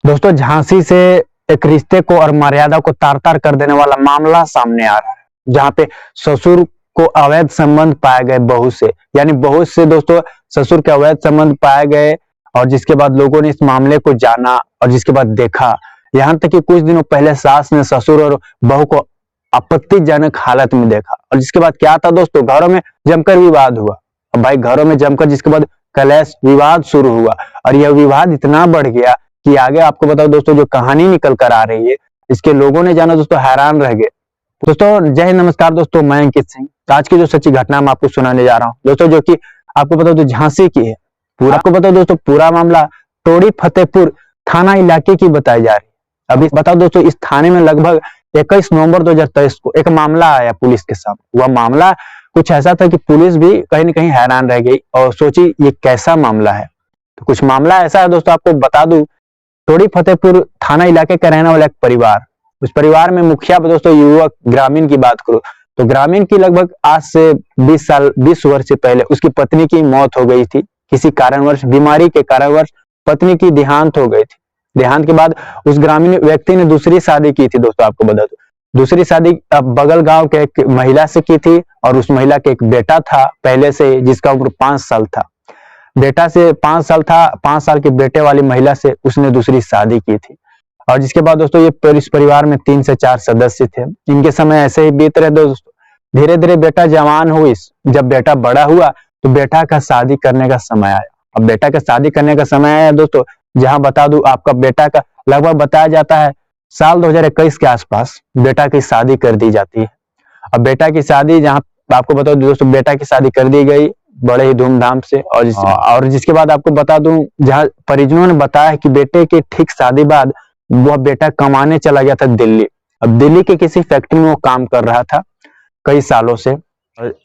दोस्तों झांसी से एक रिश्ते को और मर्यादा को तार तार कर देने वाला मामला सामने आ रहा है, जहां पे ससुर को अवैध संबंध पाए गए बहू से, यानी बहू से दोस्तों ससुर के अवैध संबंध पाए गए। और जिसके बाद लोगों ने इस मामले को जाना और जिसके बाद देखा, यहां तक कि कुछ दिनों पहले सास ने ससुर और बहू को आपत्तिजनक हालत में देखा। और जिसके बाद क्या था दोस्तों, घरों में जमकर विवाद हुआ। अब भाई घरों में जमकर जिसके बाद कलेश विवाद शुरू हुआ और यह विवाद इतना बढ़ गया कि आगे आपको बताओ दोस्तों, जो कहानी निकल कर आ रही है इसके लोगों ने जाना दोस्तों हैरान रह गए। दोस्तों जय हिंद, नमस्कार दोस्तों, मैं अंकित सिंह। आज की जो सच्ची घटना मैं आपको सुनाने जा रहा हूँ दोस्तों, जो कि आपको बताओ तो झांसी की है। पूरा आपको बताओ दोस्तों, पूरा मामला टोड़ी फतेहपुर थाना इलाके की बताई जा रही है। अभी बताओ दोस्तों, इस थाने में लगभग 21 नवंबर 2023 को एक मामला आया पुलिस के सामने। वह मामला कुछ ऐसा था कि पुलिस भी कहीं ना कहीं हैरान रह गई और सोची ये कैसा मामला है। तो कुछ मामला ऐसा है दोस्तों, आपको बता दूं, टोड़ी फतेहपुर थाना इलाके का रहने वाला एक परिवार, उस परिवार में मुखिया दोस्तों युवक ग्रामीण की बात करो तो ग्रामीण की लगभग आज से 20 वर्ष से पहले उसकी पत्नी की मौत हो गई थी। किसी कारणवश, बीमारी के कारणवश पत्नी की देहांत हो गई थी। देहांत के बाद उस ग्रामीण व्यक्ति ने दूसरी शादी की थी दोस्तों। आपको बता दो, दूसरी शादी बगल गांव के एक महिला से की थी और उस महिला के एक बेटा था पहले से, जिसका उम्र 5 साल था। बेटा से 5 साल था, 5 साल के बेटे वाली महिला से उसने दूसरी शादी की थी। और जिसके बाद दोस्तों ये इस परिवार में 3 से 4 सदस्य थे। इनके समय ऐसे ही बीत रहे दोस्तों। धीरे धीरे बेटा जवान हुई। जब बेटा बड़ा हुआ तो बेटा का शादी करने का समय आया। अब बेटा का शादी करने का समय आया दोस्तों, जहां बता दूं आपका बेटा का लगभग बताया जाता है साल 2021 के आसपास बेटा की शादी कर दी जाती है। अब बेटा की शादी, जहां आपको बता दूं दोस्तों, बेटा की शादी कर दी गई बड़े ही धूमधाम से। और जिसके बाद आपको बता दूं, जहां परिजनों ने बताया कि बेटे की ठीक शादी बाद वह बेटा कमाने चला गया था दिल्ली। अब दिल्ली के किसी फैक्ट्री में वो काम कर रहा था कई सालों से।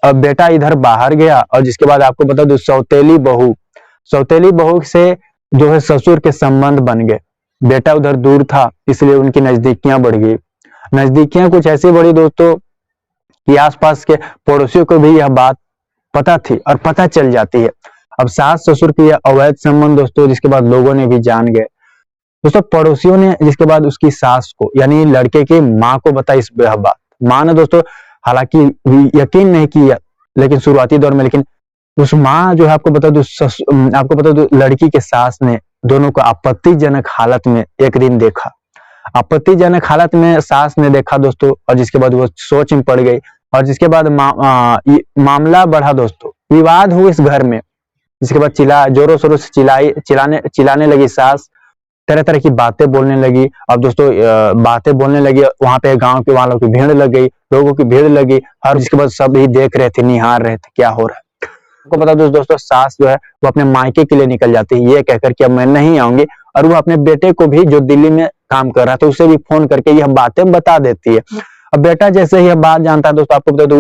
अब बेटा इधर बाहर गया और जिसके बाद आपको बता दूं, सौतेली बहू से जो है ससुर के संबंध बन गए। बेटा उधर दूर था इसलिए उनकी नजदीकियां बढ़ गई। नजदीकियां कुछ ऐसी बढ़ी दोस्तों कि आसपास के पड़ोसियों को भी यह बात पता थी और पता चल जाती है। अब सास ससुर की यह अवैध संबंध दोस्तों, जिसके बाद लोगों ने भी जान गए दोस्तों। पड़ोसियों ने जिसके बाद उसकी सास को, यानी लड़के की माँ को बताई इस बात। माँ ने दोस्तों हालांकि यकीन नहीं किया लेकिन शुरुआती दौर में, लेकिन उस माँ जो है आपको बता दो लड़की के सास ने दोनों को आपत्तिजनक हालत में एक दिन देखा। आपत्तिजनक हालत में सास ने देखा दोस्तों, और जिसके बाद वो सोच में पड़ गई। और जिसके बाद मामला बढ़ा दोस्तों, विवाद हुआ इस घर में। जिसके बाद जोरों शोरों से चिल्लाने लगी सास, तरह तरह की बातें बोलने लगी। अब दोस्तों बातें बोलने लगी, वहां पे गांव के वालों की भीड़ लग गई, लोगों की भीड़ लगी। और जिसके बाद सब ही देख रहे थे, निहार रहे थे क्या हो रहा है। आपको बता दो दोस्तों, सास जो है वो अपने मायके के लिए निकल जाती है ये कहकर कि अब मैं नहीं आऊंगी। और वो अपने बेटे को भी, जो दिल्ली में काम कर रहा था, उसे भी फोन करके यह बातें बता देती है। अब बेटा जैसे ही यह बात जानता है दोस्तों, आपको बता दो,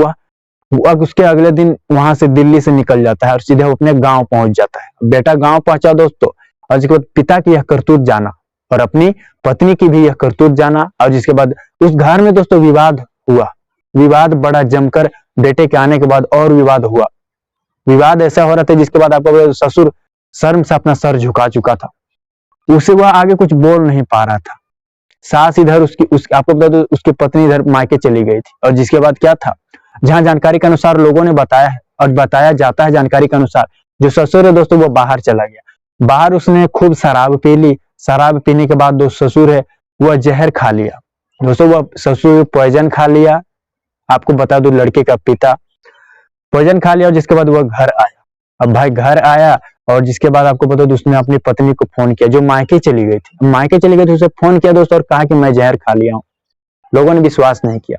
वह उसके अगले दिन वहां से दिल्ली से निकल जाता है और सीधे वो अपने गांव पहुंच जाता है। बेटा गांव पहुंचा दोस्तों, और जिसके बाद पिता की यह करतूत जाना और अपनी पत्नी की भी यह करतूत जाना। और जिसके बाद उस घर में दोस्तों विवाद हुआ। विवाद बड़ा जमकर, बेटे के आने के बाद और विवाद हुआ। विवाद ऐसा हो रहा था जिसके बाद आपको ससुर शर्म से अपना सर झुका चुका था। उसे वह आगे कुछ बोल नहीं पा रहा था। सास इधर आपको बता दो उसकी पत्नी इधर मायके चली गई थी। और जिसके बाद क्या था, जहां जानकारी के अनुसार लोगों ने बताया है और बताया जाता है जानकारी के अनुसार, जो ससुर है दोस्तों वो बाहर चला गया। बाहर उसने खूब शराब पी ली। शराब पीने के बाद जो ससुर है वह जहर खा लिया दोस्तों। वह ससुर पॉइजन खा लिया। आपको बता दो लड़के का पिता पॉइजन खा लिया। और जिसके बाद वह घर आया। अब भाई घर आया और जिसके बाद आपको बता दो उसने अपनी पत्नी को फोन किया, जो मायके चली गई थी। मायके चली गई थी, उसे फोन किया दोस्तों और कहा कि मैं जहर खा लिया हूँ। लोगों ने विश्वास नहीं किया।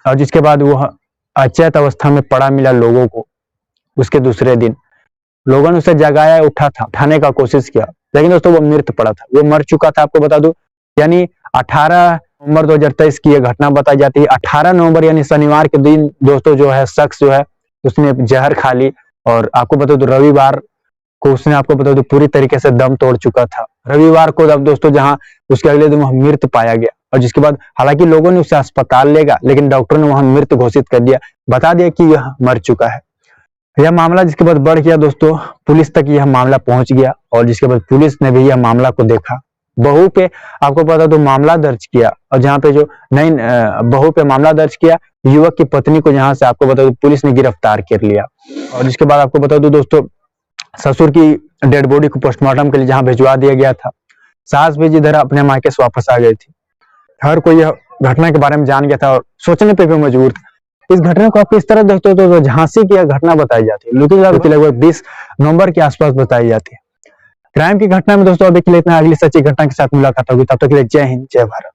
और जिसके बाद वह अचेत अवस्था में पड़ा मिला लोगों को। उसके दूसरे दिन लोगों ने उसे जगाया, उठाने का कोशिश किया, लेकिन दोस्तों वो मृत पड़ा था, वो मर चुका था। आपको बता दूं, यानी 18 नवंबर 2023 की यह घटना बताई जाती है। 18 नवंबर यानी शनिवार के दिन दोस्तों जो है शख्स जो है उसने जहर खा ली। और आपको बता दो रविवार को उसने, आपको बता दो, पूरी तरीके से दम तोड़ चुका था। रविवार को अब दोस्तों जहां उसके अगले दिन वह मृत पाया गया। और जिसके बाद हालांकि लोगों ने उसे अस्पताल लेगा, लेकिन डॉक्टर ने वहां मृत घोषित कर दिया, बता दिया कि यह मर चुका है। यह मामला जिसके बाद बढ़ गया दोस्तों, पुलिस तक यह मामला पहुंच गया। और जिसके बाद पुलिस ने भी यह मामला को देखा बहू पे आपको पता तो मामला दर्ज किया, और जहाँ पे जो नई बहू पे मामला दर्ज किया, युवक की पत्नी को जहाँ से आपको बता दो पुलिस ने गिरफ्तार कर लिया। और इसके बाद आपको बता दो दोस्तों, ससुर की डेड बॉडी को पोस्टमार्टम के लिए जहाँ भिजवा दिया गया था, सास भी जिधर अपने मायके से वापस आ गई थी। हर कोई यह घटना के बारे में जान गया था और सोचने पे भी मजबूर था। इस घटना को आप किस तरह देखते हो? तो झांसी की यह घटना बताई जाती है, लगभग 20 नवंबर के आसपास बताई जाती है। क्राइम की घटना में दोस्तों अभी के लिए इतना, अगली सच्ची घटना के साथ मुलाकात होगी, तब तक के लिए जय हिंद, जय भारत।